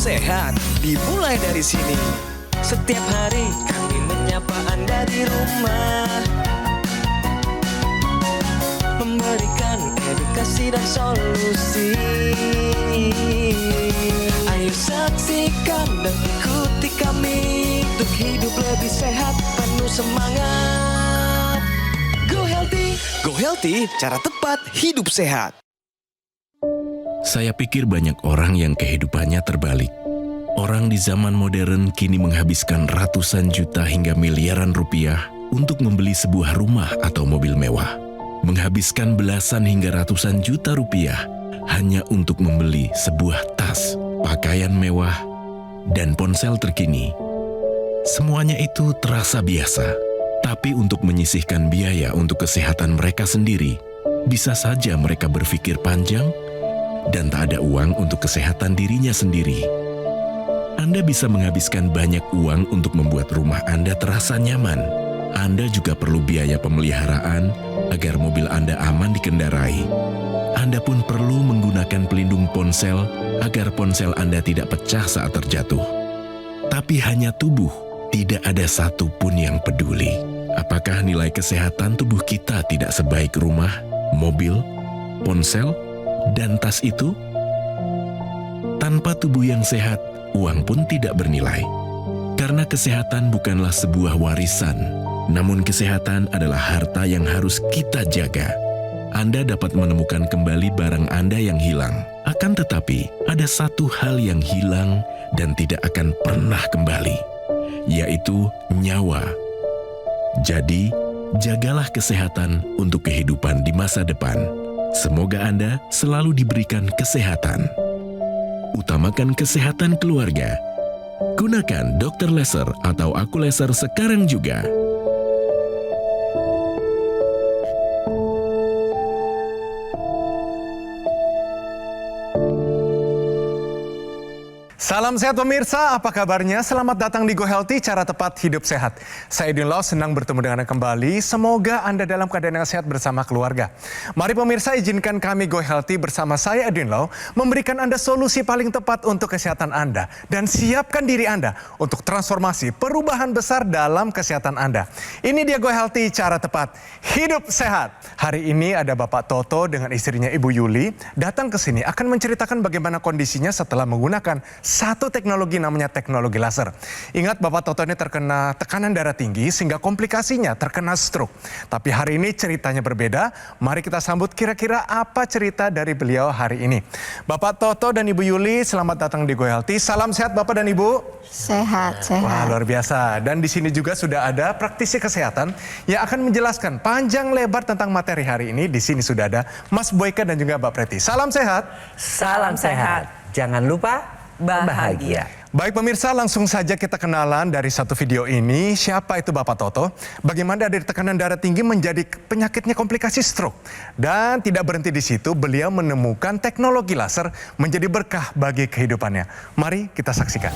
sehat dimulai dari sini. Setiap hari kami menyapa Anda di rumah, memberikan edukasi dan solusi. Ayo saksikan dan ikuti kami untuk hidup lebih sehat, penuh semangat. Go Healthy. Go Healthy, cara tepat hidup sehat. Saya pikir banyak orang yang kehidupannya terbalik. Orang di zaman modern kini menghabiskan ratusan juta hingga miliaran rupiah untuk membeli sebuah rumah atau mobil mewah. Menghabiskan belasan hingga ratusan juta rupiah hanya untuk membeli sebuah tas, pakaian mewah, dan ponsel terkini. Semuanya itu terasa biasa, tapi untuk menyisihkan biaya untuk kesehatan mereka sendiri, bisa saja mereka berpikir panjang dan tak ada uang untuk kesehatan dirinya sendiri. Anda bisa menghabiskan banyak uang untuk membuat rumah Anda terasa nyaman. Anda juga perlu biaya pemeliharaan agar mobil Anda aman dikendarai. Anda pun perlu menggunakan pelindung ponsel agar ponsel Anda tidak pecah saat terjatuh. Tapi hanya tubuh, tidak ada satupun yang peduli. Apakah nilai kesehatan tubuh kita tidak sebaik rumah, mobil, ponsel, dan tas itu? Tanpa tubuh yang sehat, uang pun tidak bernilai. Karena kesehatan bukanlah sebuah warisan, namun kesehatan adalah harta yang harus kita jaga. Anda dapat menemukan kembali barang Anda yang hilang. Akan tetapi, ada satu hal yang hilang dan tidak akan pernah kembali, yaitu nyawa. Jadi, jagalah kesehatan untuk kehidupan di masa depan. Semoga Anda selalu diberikan kesehatan. Utamakan kesehatan keluarga. Gunakan Dr. Laser atau Aku Laser sekarang juga. Salam sehat pemirsa, apa kabarnya? Selamat datang di Go Healthy, cara tepat hidup sehat. Saya Edwin Lau, senang bertemu dengan Anda kembali. Semoga Anda dalam keadaan yang sehat bersama keluarga. Mari pemirsa, izinkan kami Go Healthy bersama saya Edwin Lau memberikan Anda solusi paling tepat untuk kesehatan Anda. Dan siapkan diri Anda untuk transformasi perubahan besar dalam kesehatan Anda. Ini dia Go Healthy, cara tepat hidup sehat. Hari ini ada Bapak Toto dengan istrinya Ibu Yuli datang ke sini akan menceritakan bagaimana kondisinya setelah menggunakan satu teknologi namanya teknologi laser. Ingat Bapak Toto ini terkena tekanan darah tinggi sehingga komplikasinya terkena stroke. Tapi hari ini ceritanya berbeda. Mari kita sambut kira-kira apa cerita dari beliau hari ini. Bapak Toto dan Ibu Yuli, selamat datang di Go Healthy. Salam sehat Bapak dan Ibu. Sehat, sehat. Wah, luar biasa. Dan di sini juga sudah ada praktisi kesehatan yang akan menjelaskan panjang lebar tentang materi hari ini. Di sini sudah ada Mas Boyka dan juga Mbak Preti. Salam sehat. Salam sehat. Jangan lupa bahagia. Baik pemirsa, langsung saja kita kenalan dari satu video ini. Siapa itu Bapak Toto? Bagaimana dari tekanan darah tinggi menjadi penyakitnya komplikasi stroke. Dan tidak berhenti di situ, beliau menemukan teknologi laser menjadi berkah bagi kehidupannya. Mari kita saksikan.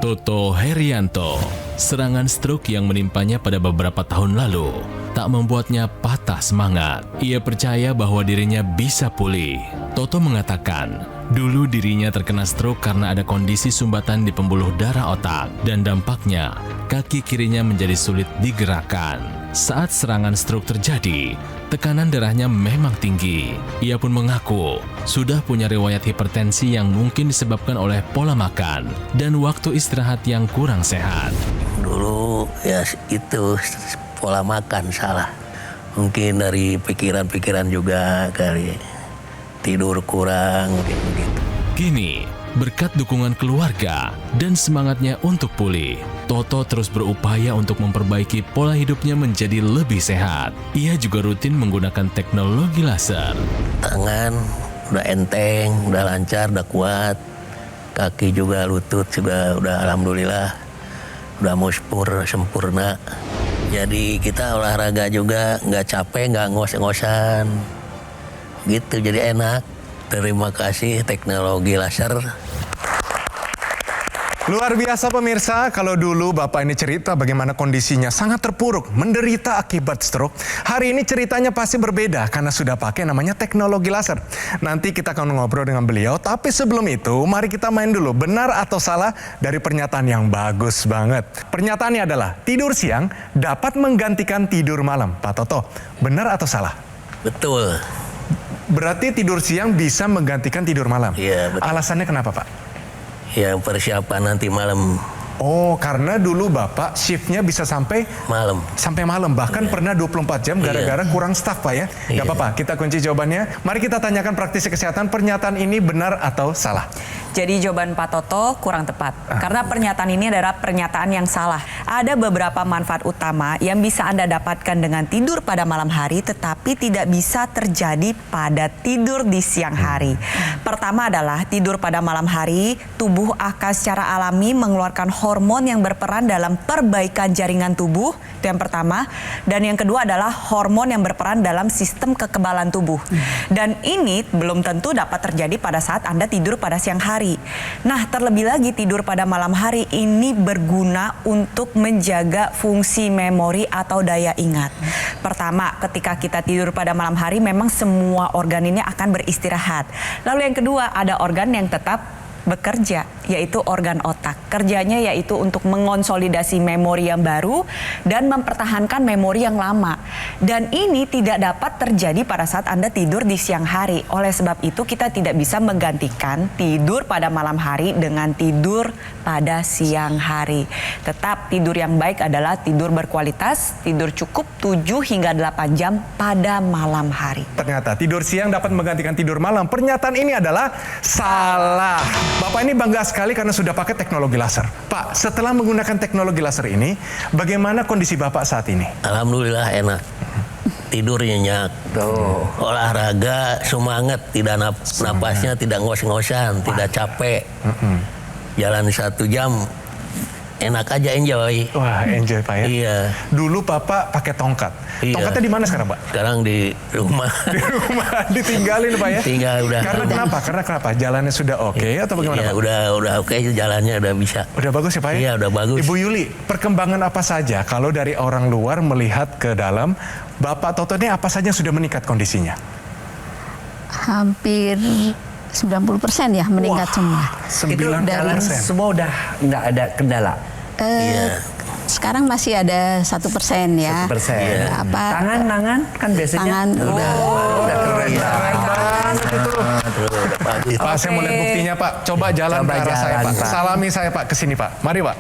Toto Herianto, serangan stroke yang menimpanya pada beberapa tahun lalu tak membuatnya patah semangat. Ia percaya bahwa dirinya bisa pulih. Toto mengatakan, dulu dirinya terkena stroke karena ada kondisi sumbatan di pembuluh darah otak dan dampaknya kaki kirinya menjadi sulit digerakkan. Saat serangan stroke terjadi, tekanan darahnya memang tinggi. Ia pun mengaku sudah punya riwayat hipertensi yang mungkin disebabkan oleh pola makan dan waktu istirahat yang kurang sehat. Dulu ya itu pola makan salah. Mungkin dari pikiran-pikiran juga kali. Tidur kurang mungkin begitu. Kini, berkat dukungan keluarga dan semangatnya untuk pulih, Toto terus berupaya untuk memperbaiki pola hidupnya menjadi lebih sehat. Ia juga rutin menggunakan teknologi laser. Tangan udah enteng, udah lancar, udah kuat. Kaki juga, lutut juga udah alhamdulillah udah sempurna. Jadi kita olahraga juga nggak capek, nggak ngos-ngosan. Gitu, jadi enak. Terima kasih teknologi laser. Luar biasa pemirsa, kalau dulu Bapak ini cerita bagaimana kondisinya sangat terpuruk, menderita akibat stroke. Hari ini ceritanya pasti berbeda karena sudah pakai namanya teknologi laser. Nanti kita akan ngobrol dengan beliau, tapi sebelum itu mari kita main dulu benar atau salah dari pernyataan yang bagus banget. Pernyataannya adalah tidur siang dapat menggantikan tidur malam. Pak Toto, benar atau salah? Betul. Berarti tidur siang bisa menggantikan tidur malam? Iya, betul. Alasannya kenapa Pak? Ya persiapan nanti malam. Oh, karena dulu Bapak shiftnya bisa sampai Malam. malam. Bahkan pernah 24 jam gara-gara kurang staf Pak ya. Gak Iya. apa-apa, kita kunci jawabannya. Mari kita tanyakan praktisi kesehatan, pernyataan ini benar atau salah? Jadi jawaban Pak Toto kurang tepat. Karena pernyataan ini adalah pernyataan yang salah. Ada beberapa manfaat utama yang bisa Anda dapatkan dengan tidur pada malam hari, tetapi tidak bisa terjadi pada tidur di siang hari. Pertama adalah tidur pada malam hari, tubuh akan secara alami mengeluarkan hormon yang berperan dalam perbaikan jaringan tubuh. Itu yang pertama. Dan yang kedua adalah hormon yang berperan dalam sistem kekebalan tubuh. Dan ini belum tentu dapat terjadi pada saat Anda tidur pada siang hari. Nah, terlebih lagi tidur pada malam hari ini berguna untuk menjaga fungsi memori atau daya ingat. Pertama, ketika kita tidur pada malam hari memang semua organ ini akan beristirahat. Lalu yang kedua, ada organ yang tetap bekerja, yaitu organ otak. Kerjanya yaitu untuk mengonsolidasi memori yang baru dan mempertahankan memori yang lama. Dan ini tidak dapat terjadi pada saat Anda tidur di siang hari. Oleh sebab itu kita tidak bisa menggantikan tidur pada malam hari dengan tidur pada siang hari. Tetap tidur yang baik adalah tidur berkualitas, tidur cukup 7 hingga 8 jam pada malam hari. Ternyata tidur siang dapat menggantikan tidur malam. Pernyataan ini adalah salah. Bapak ini bangga sekali karena sudah pakai teknologi laser. Pak, setelah menggunakan teknologi laser ini, bagaimana kondisi Bapak saat ini? Alhamdulillah enak. Tidur nyenyak. Olahraga semangat, tidak napasnya tidak ngos-ngosan, tidak capek. Jalan 1 jam enak aja, enjoy. Wah, enjoy Pak ya. Iya. Dulu Bapak pakai tongkat. Iya. Tongkatnya di mana sekarang Pak? Sekarang di rumah. Di rumah, ditinggalin Pak ya? Tinggal udah. Karena kenapa? Karena kenapa? Jalannya sudah oke atau bagaimana Iya, Pak? udah oke, jalannya udah bisa. Udah bagus ya Pak ya? Iya, udah bagus. Ibu Yuli, perkembangan apa saja kalau dari orang luar melihat ke dalam, Bapak Toto ini apa saja yang sudah meningkat kondisinya? Hampir 90% ya meningkat semua. Itu jalan 90%. semua udah nggak ada kendala. Iya. Sekarang masih ada 1% ya. 1%. Iya. Apa? Tangan kan biasanya Tangan udah keren. Udah bagus. Pak, saya mau lihat buktinya Pak. Coba jalan Coba ke arah saya jalan, Pak. Pak. Salami saya Pak, ke sini Pak. Mari Pak.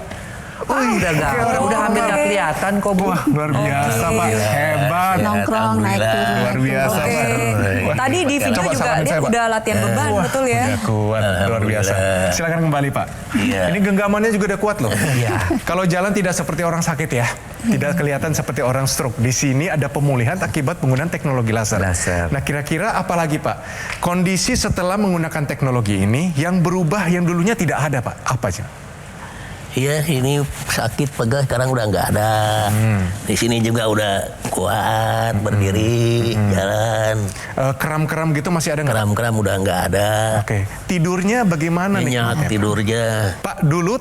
Udah hampir nggak kelihatan kok Bu. Wah, luar biasa Pak. Hebat. Nongkrong naik turun. Luar biasa naik Pak. turun. Tadi di video Coba juga salamin dia saya, Pak. udah latihan beban, betul ya? Udah kuat, luar biasa. Alhamdulillah. Silakan kembali Pak. Iya. Ini genggamannya juga udah kuat loh. Iya. Kalau jalan tidak seperti orang sakit ya, tidak kelihatan seperti orang stroke. Di sini ada pemulihan akibat penggunaan teknologi laser. Laser. Nah kira-kira apa lagi Pak? Kondisi setelah menggunakan teknologi ini yang berubah yang dulunya tidak ada Pak? Apa sih? Iya, ini sakit pegal sekarang udah nggak ada. Di sini juga udah kuat, berdiri, jalan. Kram-kram gitu masih ada nggak? Kram-kram udah nggak ada. Oke. Tidurnya bagaimana nih? Nyenyak tidurnya. Pak, dulu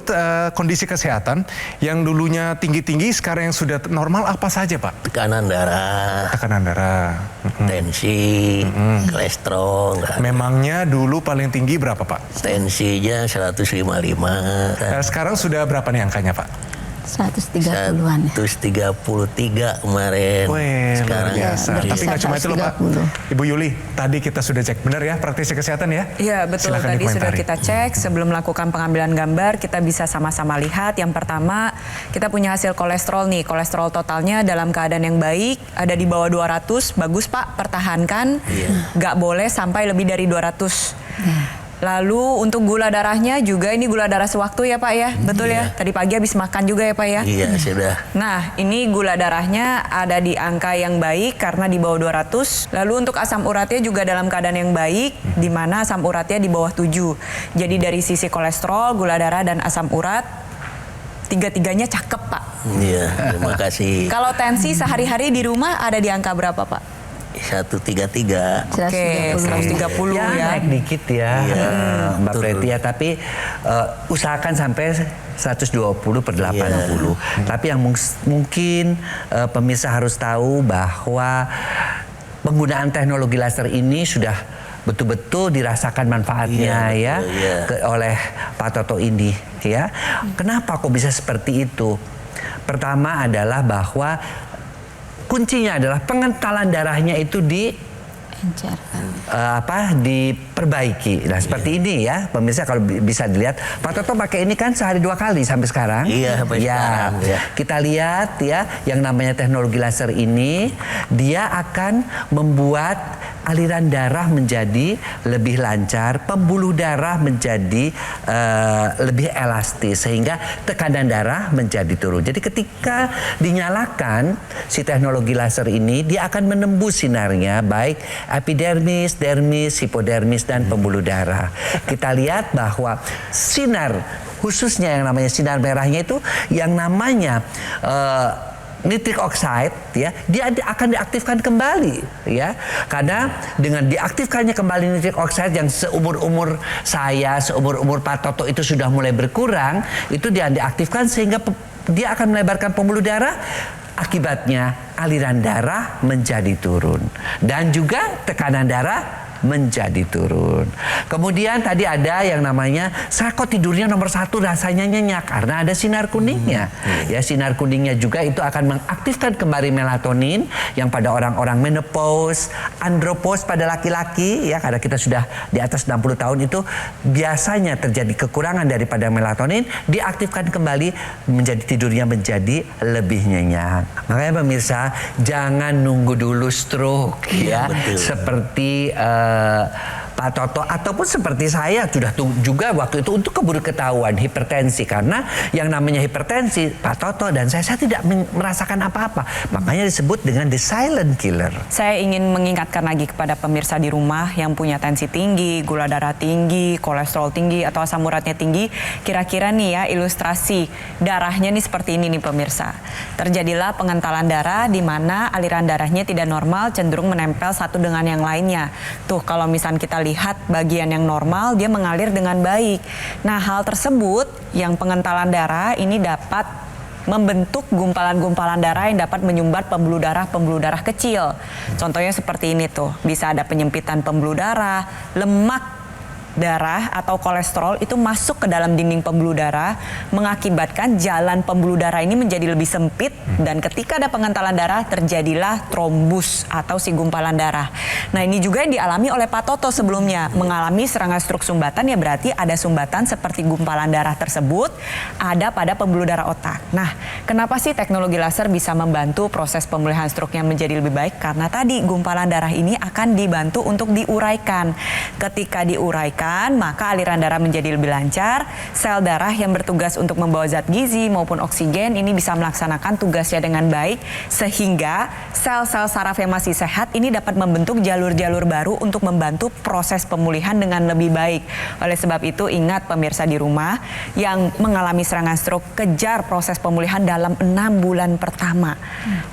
kondisi kesehatan yang dulunya tinggi-tinggi sekarang yang sudah normal apa saja Pak? Tekanan darah, Tekanan darah. tensi, kolesterol. nggak ada. Memangnya dulu paling tinggi berapa Pak? Tensinya 155. Sekarang sudah berapa nih angkanya Pak? 130-an ya. 133 kemarin. Wih, luar Sekarang biasa. ya, Tapi nggak cuma itu loh Pak. 130. Ibu Yuli, tadi kita sudah cek. Benar ya praktisi kesehatan ya? Iya betul, Silakan tadi sudah dikomentari. kita cek sebelum melakukan pengambilan gambar kita bisa sama-sama lihat. Yang pertama kita punya hasil kolesterol nih, kolesterol totalnya dalam keadaan yang baik, ada di bawah 200, bagus Pak, pertahankan, nggak boleh sampai lebih dari 200. Lalu untuk gula darahnya juga ini gula darah sewaktu ya Pak ya, betul ya? Tadi pagi habis makan juga ya Pak ya? Iya, sudah. Nah, ini gula darahnya ada di angka yang baik karena di bawah 200. Lalu untuk asam uratnya juga dalam keadaan yang baik, di mana asam uratnya di bawah 7. Jadi dari sisi kolesterol, gula darah, dan asam urat, tiga-tiganya cakep Pak. Iya, terima kasih. Kalau tensi sehari-hari di rumah ada di angka berapa Pak? 133. Oke, 130 Ya, ya. naik dikit ya, Iya, Mbak turun. Preti ya. Tapi usahakan sampai 120/80. Tapi yang mungkin pemirsa harus tahu bahwa penggunaan teknologi laser ini sudah betul-betul dirasakan manfaatnya Iya, ya betul, iya. oleh Pak Toto ini ya. Kenapa kok bisa seperti itu? Pertama adalah bahwa kuncinya adalah pengentalan darahnya itu diperbaiki. Nah, seperti ini ya, pemirsa kalau bisa dilihat, Pak Toto pakai ini kan sehari 2 kali sampai sekarang. Iya, sampai sekarang, ya. Kita lihat ya, yang namanya teknologi laser ini, dia akan membuat aliran darah menjadi lebih lancar, pembuluh darah menjadi lebih elastis, sehingga tekanan darah menjadi turun. Jadi ketika dinyalakan si teknologi laser ini, dia akan menembus sinarnya, baik epidermis, dermis, hipodermis, dan pembuluh darah. Kita lihat bahwa sinar, khususnya yang namanya sinar merahnya itu, yang namanya nitric oxide ya, dia akan diaktifkan kembali ya, karena dengan diaktifkannya kembali nitric oxide yang seumur-umur saya, seumur-umur Pak Toto itu sudah mulai berkurang, itu dia diaktifkan sehingga dia akan melebarkan pembuluh darah, akibatnya aliran darah menjadi turun dan juga tekanan darah menjadi turun. Kemudian tadi ada yang namanya, saya kok tidurnya nomor 1 rasanya nyenyak karena ada sinar kuningnya. Ya, sinar kuningnya juga itu akan mengaktifkan kembali melatonin yang pada orang-orang menopause, andropause pada laki-laki ya, karena kita sudah di atas 60 tahun itu biasanya terjadi kekurangan daripada melatonin, diaktifkan kembali menjadi tidurnya menjadi lebih nyenyak. Makanya pemirsa, jangan nunggu dulu stroke ya, betul. seperti Pak Toto ataupun seperti saya sudah juga waktu itu untuk keburu ketahuan hipertensi, karena yang namanya hipertensi Pak Toto dan saya tidak merasakan apa-apa, makanya disebut dengan the silent killer. Saya ingin mengingatkan lagi kepada pemirsa di rumah yang punya tensi tinggi, gula darah tinggi, kolesterol tinggi, atau asam uratnya tinggi. Kira-kira nih ya, ilustrasi darahnya nih seperti ini nih pemirsa. Terjadilah pengentalan darah di mana aliran darahnya tidak normal, cenderung menempel satu dengan yang lainnya. Tuh, kalau misalnya kita lihat bagian yang normal, dia mengalir dengan baik. Nah, hal tersebut yang pengentalan darah ini dapat membentuk gumpalan-gumpalan darah yang dapat menyumbat pembuluh darah kecil. Contohnya seperti ini tuh, bisa ada penyempitan pembuluh darah, lemak darah atau kolesterol itu masuk ke dalam dinding pembuluh darah, mengakibatkan jalan pembuluh darah ini menjadi lebih sempit, dan ketika ada pengentalan darah terjadilah trombus atau si gumpalan darah. Nah, ini juga yang dialami oleh Pak Toto sebelumnya, mengalami serangan stroke sumbatan, ya berarti ada sumbatan seperti gumpalan darah tersebut ada pada pembuluh darah otak. Nah, kenapa sih teknologi laser bisa membantu proses pemulihan stroke-nya menjadi lebih baik? Karena tadi gumpalan darah ini akan dibantu untuk diuraikan. Ketika diuraikan, maka aliran darah menjadi lebih lancar, sel darah yang bertugas untuk membawa zat gizi maupun oksigen ini bisa melaksanakan tugasnya dengan baik, sehingga sel-sel saraf yang masih sehat ini dapat membentuk jalur-jalur baru untuk membantu proses pemulihan dengan lebih baik. Oleh sebab itu, ingat pemirsa di rumah yang mengalami serangan stroke, kejar proses pemulihan dalam 6 bulan pertama.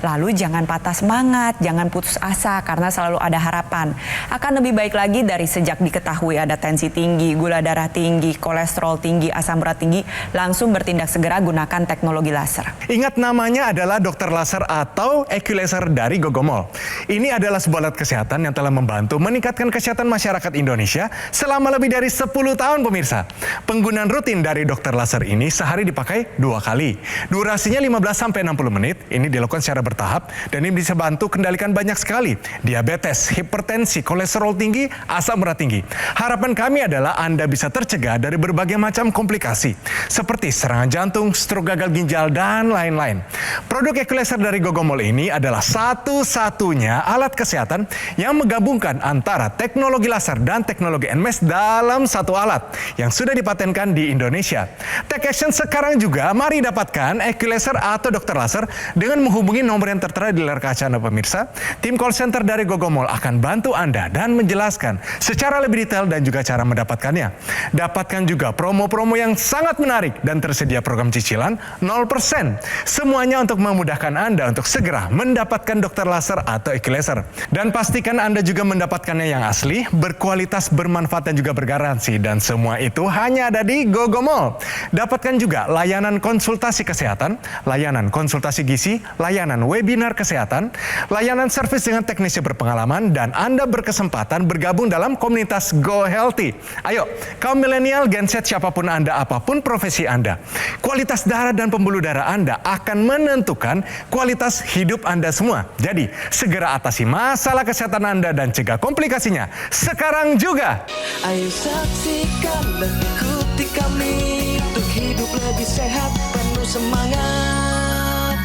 Lalu jangan patah semangat, jangan putus asa, karena selalu ada harapan. Akan lebih baik lagi dari sejak diketahui ada tensi tinggi, gula darah tinggi, kolesterol tinggi, asam urat tinggi, langsung bertindak segera gunakan teknologi laser. Ingat, namanya adalah dokter laser atau Equilaser dari Gogomol. Ini adalah sebuah alat kesehatan yang telah membantu meningkatkan kesehatan masyarakat Indonesia selama lebih dari 10 tahun pemirsa. Penggunaan rutin dari dokter laser ini sehari dipakai 2 kali. Durasinya 15-60 menit, ini dilakukan secara bertahap dan ini bisa bantu kendalikan banyak sekali diabetes, hipertensi, kolesterol tinggi, asam urat tinggi. Harapan kami adalah Anda bisa tercegah dari berbagai macam komplikasi seperti serangan jantung, stroke gagal ginjal, dan lain-lain. Produk Equilaser dari Gogomol ini adalah satu-satunya alat kesehatan yang menggabungkan antara teknologi laser dan teknologi NMES dalam satu alat yang sudah dipatenkan di Indonesia. Take action sekarang juga, mari dapatkan Equilaser atau dokter laser dengan menghubungi nomor yang tertera di layar kaca Anda pemirsa. Tim call center dari Gogomol akan bantu Anda dan menjelaskan secara lebih detail dan juga cara cara mendapatkannya. Dapatkan juga promo-promo yang sangat menarik dan tersedia program cicilan 0%. Semuanya untuk memudahkan Anda untuk segera mendapatkan dokter laser atau equilaser. Dan pastikan Anda juga mendapatkannya yang asli, berkualitas, bermanfaat dan juga bergaransi. Dan semua itu hanya ada di GoGo Mall. Dapatkan juga layanan konsultasi kesehatan, layanan konsultasi gizi, layanan webinar kesehatan, layanan servis dengan teknisi berpengalaman, dan Anda berkesempatan bergabung dalam komunitas Go Healthy. Ayo, kaum milenial, Gen Z, siapapun Anda, apapun profesi Anda, kualitas darah dan pembuluh darah Anda akan menentukan kualitas hidup Anda semua. Jadi, segera atasi masalah kesehatan Anda dan cegah komplikasinya sekarang juga. Ayo saksikan dan ikuti kami untuk hidup lebih sehat, penuh semangat.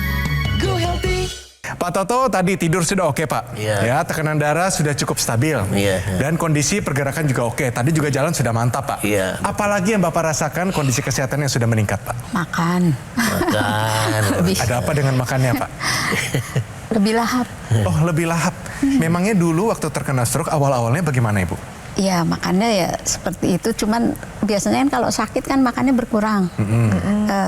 Go Healthy. Pak Toto, tadi tidur sudah oke, Pak. Iya. Ya, tekanan darah sudah cukup stabil. Iya. Dan kondisi pergerakan juga oke. Tadi juga jalan sudah mantap, Pak. Iya. Apalagi yang Bapak rasakan kondisi kesehatan yang sudah meningkat, Pak? Makan. Lebih, Ada apa dengan makannya, Pak? lebih lahap. Oh, lebih lahap. Memangnya dulu waktu terkena stroke awal-awalnya bagaimana, Ibu? Ya makannya ya seperti itu. Cuman biasanya kan kalau sakit kan makannya berkurang.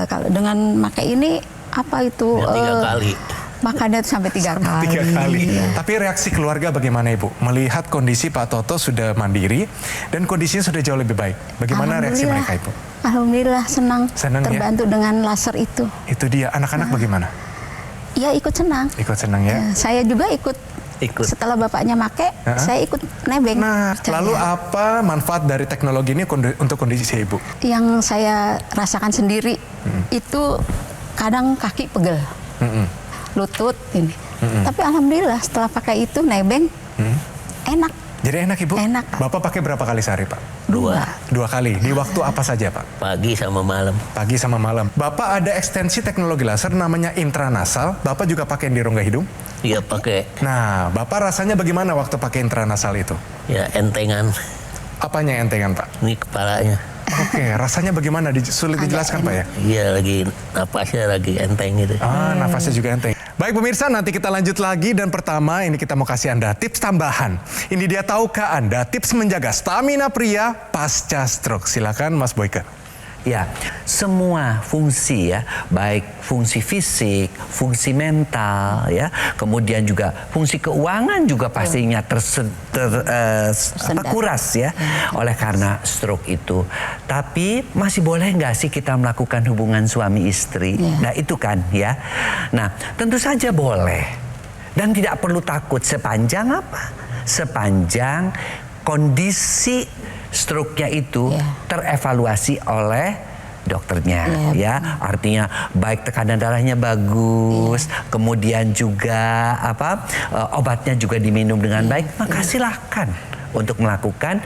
Kalau dengan pakai ini apa itu? Ya, 3 kali. Makannya sampai 3 kali. 3 kali. Iya. Tapi reaksi keluarga bagaimana, Ibu? Melihat kondisi Pak Toto sudah mandiri dan kondisinya sudah jauh lebih baik. Bagaimana reaksi mereka, Ibu? Alhamdulillah senang. Senang, ya? Terbantu dengan laser itu. Itu dia. Anak-anak bagaimana? Ya ikut senang. Ikut senang ya? Saya juga ikut. Setelah bapaknya make, saya ikut nebeng. Nah, Percaya. lalu apa manfaat dari teknologi ini untuk kondisi Ibu? Yang saya rasakan sendiri itu kadang kaki pegel, lutut ini. Tapi alhamdulillah setelah pakai itu nebeng, enak. Jadi enak, Ibu? Enak, Pak. Bapak pakai berapa kali sehari, Pak? 2. 2 kali. Di waktu apa saja, Pak? Pagi sama malam. Pagi sama malam. Bapak ada ekstensi teknologi laser namanya intranasal. Bapak juga pakai di rongga hidung? Iya pakai. Nah, Bapak rasanya bagaimana waktu pakai intranasal itu? Ya entengan. Apanya entengan, Pak? Ini kepalanya. Oke, rasanya bagaimana? Sulit dijelaskan, Pak ya? Iya lagi napasnya lagi enteng gitu. Ah, nafasnya juga enteng. Baik pemirsa, nanti kita lanjut lagi dan pertama ini kita mau kasih Anda tips tambahan. Ini dia, tahukah Anda tips menjaga stamina pria pasca stroke? Silakan Mas Boyke. Ya, semua fungsi ya, baik fungsi fisik, fungsi mental ya, kemudian juga fungsi keuangan juga pastinya kuras ya, oleh karena stroke itu. Tapi masih boleh nggak sih kita melakukan hubungan suami istri? Nah itu kan ya. Nah tentu saja boleh dan tidak perlu takut sepanjang apa? Sepanjang kondisi stroke-nya itu terevaluasi oleh dokternya ya, artinya baik tekanan darahnya bagus, kemudian juga obatnya juga diminum dengan baik, maka silakan untuk melakukan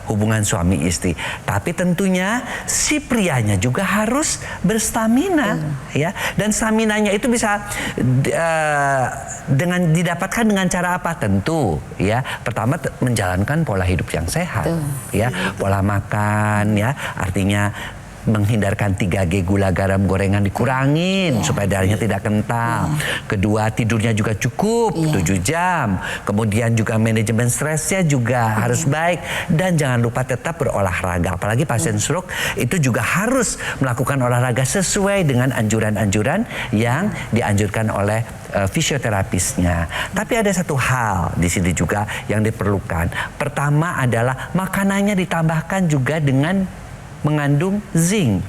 hubungan suami istri. Tapi tentunya si prianya juga harus berstamina ya, dan staminanya itu bisa dengan didapatkan dengan cara apa? Tentu ya, pertama menjalankan pola hidup yang sehat ya, pola makan ya, artinya menghindarkan 3G gula, garam, gorengan dikurangin supaya darahnya tidak kental. Kedua, tidurnya juga cukup 7 jam. Kemudian juga manajemen stresnya juga harus baik, dan jangan lupa tetap berolahraga. Apalagi pasien stroke itu juga harus melakukan olahraga sesuai dengan anjuran-anjuran yang dianjurkan oleh fisioterapisnya. Tapi ada satu hal di sini juga yang diperlukan. Pertama adalah makanannya ditambahkan juga dengan mengandung zinc.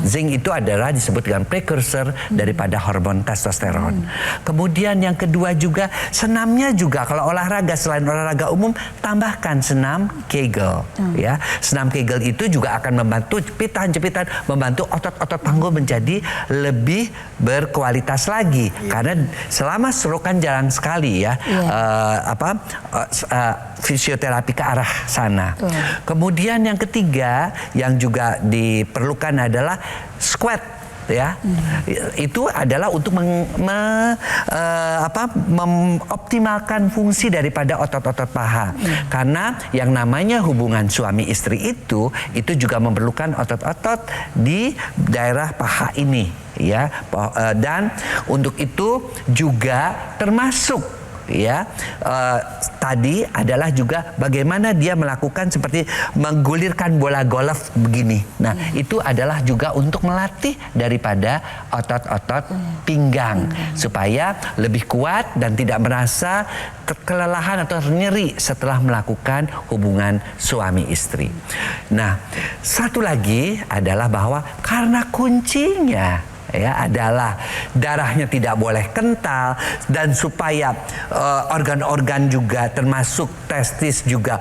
Zinc itu adalah disebut dengan precursor daripada hormon testosteron. Kemudian yang kedua juga senamnya juga, kalau olahraga selain olahraga umum tambahkan senam Kegel ya. Senam Kegel itu juga akan membantu jepitan-jepitan, membantu otot-otot panggul menjadi lebih berkualitas lagi. Karena selama stroke kan jarang sekali ya fisioterapi ke arah sana. Kemudian yang ketiga yang juga diperlukan adalah squat ya. Itu adalah untuk mengoptimalkan fungsi daripada otot-otot paha. Karena yang namanya hubungan suami istri itu juga memerlukan otot-otot di daerah paha ini ya. Dan untuk itu juga termasuk ya tadi adalah juga bagaimana dia melakukan seperti menggulirkan bola golf begini. Nah, itu adalah juga untuk melatih daripada otot-otot pinggang supaya lebih kuat dan tidak merasa kelelahan atau nyeri setelah melakukan hubungan suami istri. Nah, satu lagi adalah bahwa karena kuncinya ya adalah darahnya tidak boleh kental, dan supaya organ-organ juga termasuk testis juga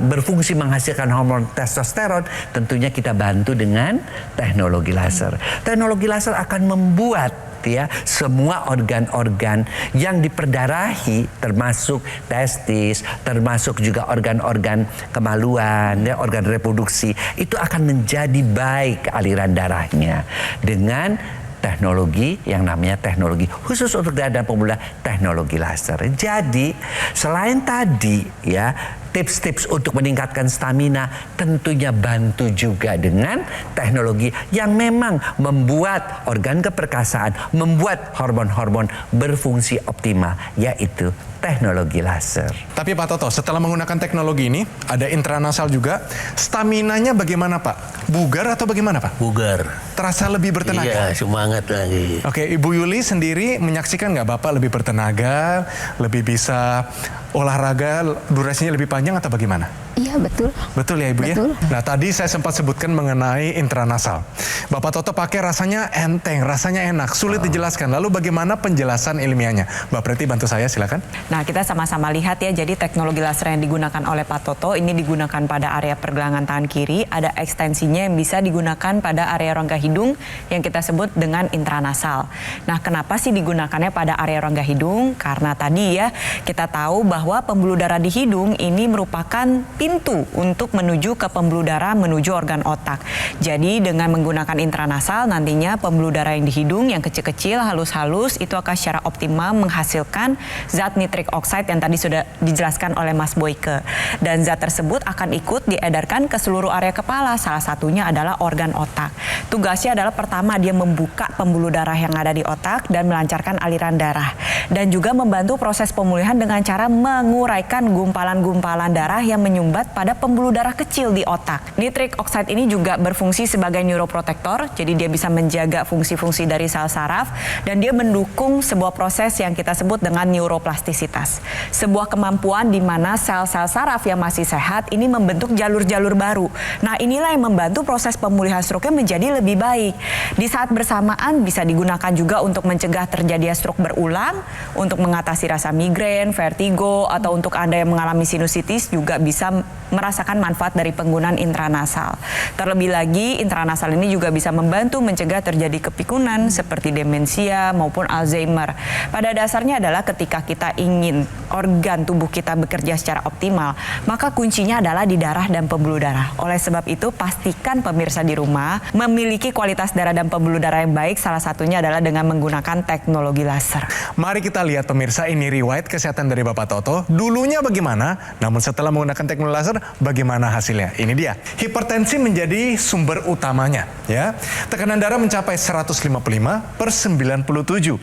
berfungsi menghasilkan hormon testosteron, tentunya kita bantu dengan teknologi laser. Teknologi laser akan membuat ya semua organ-organ yang diperdarahi, termasuk testis, termasuk juga organ-organ kemaluan, ya, organ reproduksi, itu akan menjadi baik aliran darahnya dengan teknologi yang namanya teknologi khusus untuk darah dan pembuluh darah, teknologi laser. Jadi selain tadi ya tips-tips untuk meningkatkan stamina, tentunya bantu juga dengan teknologi yang memang membuat organ keperkasaan, membuat hormon-hormon berfungsi optimal, yaitu teknologi laser. Tapi Pak Toto, setelah menggunakan teknologi ini, ada intranasal juga. Staminanya bagaimana Pak? Bugar atau bagaimana Pak? Bugar. Terasa lebih bertenaga? Iya, semangat lagi. Oke, Ibu Yuli sendiri menyaksikan nggak Bapak lebih bertenaga, lebih bisa olahraga, durasinya lebih panjang atau bagaimana? Iya, betul. Betul ya Ibu Betul. ya? Nah tadi saya sempat sebutkan mengenai intranasal. Bapak Toto pakai rasanya enteng, rasanya enak, sulit dijelaskan. Lalu bagaimana penjelasan ilmiahnya? Mbak Preti bantu saya silakan. Nah, kita sama-sama lihat ya, jadi teknologi laser yang digunakan oleh Pak Toto ini digunakan pada area pergelangan tangan kiri, ada ekstensinya yang bisa digunakan pada area rongga hidung yang kita sebut dengan intranasal. Nah, kenapa sih digunakannya pada area rongga hidung? Karena tadi ya, kita tahu bahwa pembuluh darah di hidung ini merupakan pintu untuk menuju ke pembuluh darah menuju organ otak. Jadi dengan menggunakan intranasal nantinya pembuluh darah yang di hidung yang kecil-kecil halus-halus itu akan secara optimal menghasilkan zat nitrik oxide yang tadi sudah dijelaskan oleh Mas Boyke. Dan zat tersebut akan ikut diedarkan ke seluruh area kepala, salah satunya adalah organ otak. Tugasnya adalah pertama dia membuka pembuluh darah yang ada di otak dan melancarkan aliran darah. Dan juga membantu proses pemulihan dengan cara menguraikan gumpalan-gumpalan darah yang menyumbat pada pembuluh darah kecil di otak. Nitrik oxide ini juga berfungsi sebagai neuroprotektor, jadi dia bisa menjaga fungsi-fungsi dari sel saraf dan dia mendukung sebuah proses yang kita sebut dengan neuroplastisitas. Sebuah kemampuan di mana sel-sel saraf yang masih sehat ini membentuk jalur-jalur baru. Nah, inilah yang membantu proses pemulihan stroke menjadi lebih baik. Di saat bersamaan bisa digunakan juga untuk mencegah terjadinya stroke berulang, untuk mengatasi rasa migrain, vertigo, atau untuk Anda yang mengalami sinusitis juga bisa merasakan manfaat dari penggunaan intranasal. Terlebih lagi, intranasal ini juga bisa membantu mencegah terjadi kepikunan seperti demensia maupun Alzheimer. Pada dasarnya adalah ketika kita ingin organ tubuh kita bekerja secara optimal, maka kuncinya adalah di darah dan pembuluh darah. Oleh sebab itu, pastikan pemirsa di rumah memiliki kualitas darah dan pembuluh darah yang baik, salah satunya adalah dengan menggunakan teknologi laser. Mari kita lihat pemirsa, ini riwayat kesehatan dari Bapak Toto. Dulunya bagaimana, namun setelah menggunakan teknologi laser, bagaimana hasilnya? Ini dia. Hipertensi menjadi sumber utamanya. Ya, tekanan darah mencapai 155/97.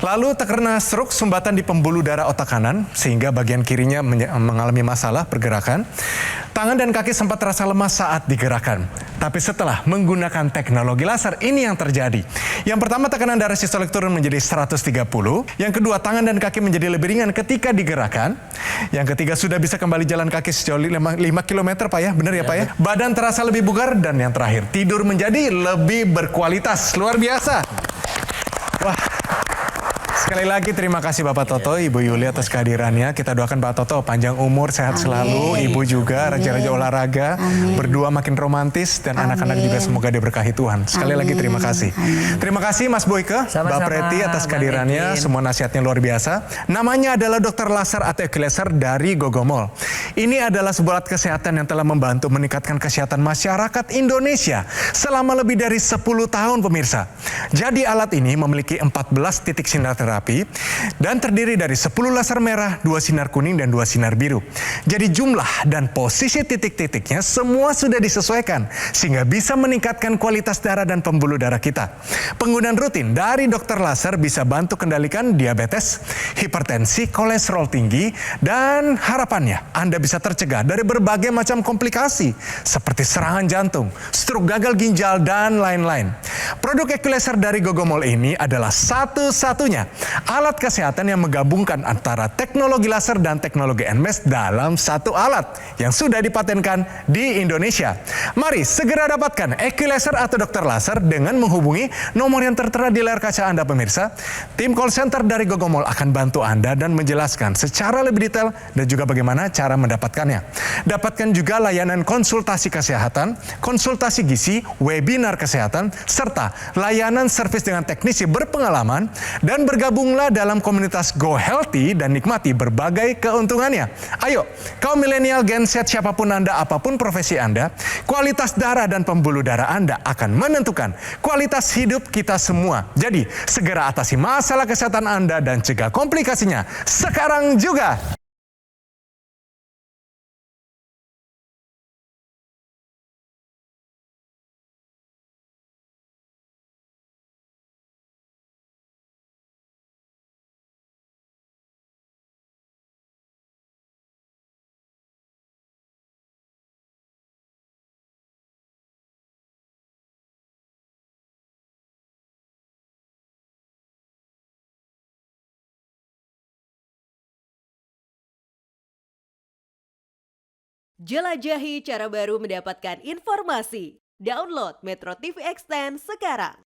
Lalu terkena stroke sumbatan di pembuluh darah otak kanan, sehingga bagian kirinya mengalami masalah pergerakan. Tangan dan kaki sempat terasa lemas saat digerakkan. Tapi setelah menggunakan teknologi laser, ini yang terjadi. Yang pertama, tekanan darah sistolik turun menjadi 130. Yang kedua, tangan dan kaki menjadi lebih ringan ketika digerakkan. Yang ketiga, sudah bisa kembali jalan kaki sejauh 5 km Pak ya, benar ya Pak ya? Badan terasa lebih bugar, dan yang terakhir, tidur menjadi lebih berkualitas. Luar biasa. Wah. Sekali lagi terima kasih Bapak Toto, Ibu Yuli atas kehadirannya. Kita doakan Pak Toto panjang umur, sehat selalu. Ibu juga rajin-rajin olahraga, berdua makin romantis, dan anak-anak juga semoga diberkahi Tuhan. Sekali lagi terima kasih. Terima kasih Mas Boyke, Mbak Preti atas kehadirannya. Semua nasihatnya luar biasa. Namanya adalah Dr. Laser atau Laser dari Gogomol. Ini adalah sebuah alat kesehatan yang telah membantu meningkatkan kesehatan masyarakat Indonesia selama lebih dari 10 tahun pemirsa. Jadi alat ini memiliki 14 titik sinar terapi terapi dan terdiri dari 10 laser merah, 2 sinar kuning, dan 2 sinar biru. Jadi jumlah dan posisi titik-titiknya semua sudah disesuaikan sehingga bisa meningkatkan kualitas darah dan pembuluh darah kita. Penggunaan rutin dari dokter laser bisa bantu kendalikan diabetes, hipertensi, kolesterol tinggi, dan harapannya Anda bisa tercegah dari berbagai macam komplikasi seperti serangan jantung, stroke, gagal ginjal, dan lain-lain. Produk Equilaser dari Gogomol ini adalah satu-satunya alat kesehatan yang menggabungkan antara teknologi laser dan teknologi NMES dalam satu alat yang sudah dipatenkan di Indonesia. Mari segera dapatkan Equilaser atau dokter laser dengan menghubungi nomor yang tertera di layar kaca Anda pemirsa. Tim call center dari Gogomol akan bantu Anda dan menjelaskan secara lebih detail dan juga bagaimana cara mendapatkannya. Dapatkan juga layanan konsultasi kesehatan, konsultasi gizi, webinar kesehatan, serta layanan servis dengan teknisi berpengalaman, dan bergabunglah dalam komunitas Go Healthy dan nikmati berbagai keuntungannya. Ayo, kaum milenial, Gen Z, siapapun Anda, apapun profesi Anda, kualitas darah dan pembuluh darah Anda akan menentukan kualitas hidup kita semua. Jadi, segera atasi masalah kesehatan Anda dan cegah komplikasinya sekarang juga. Jelajahi cara baru mendapatkan informasi. Download Metro TV Extend sekarang.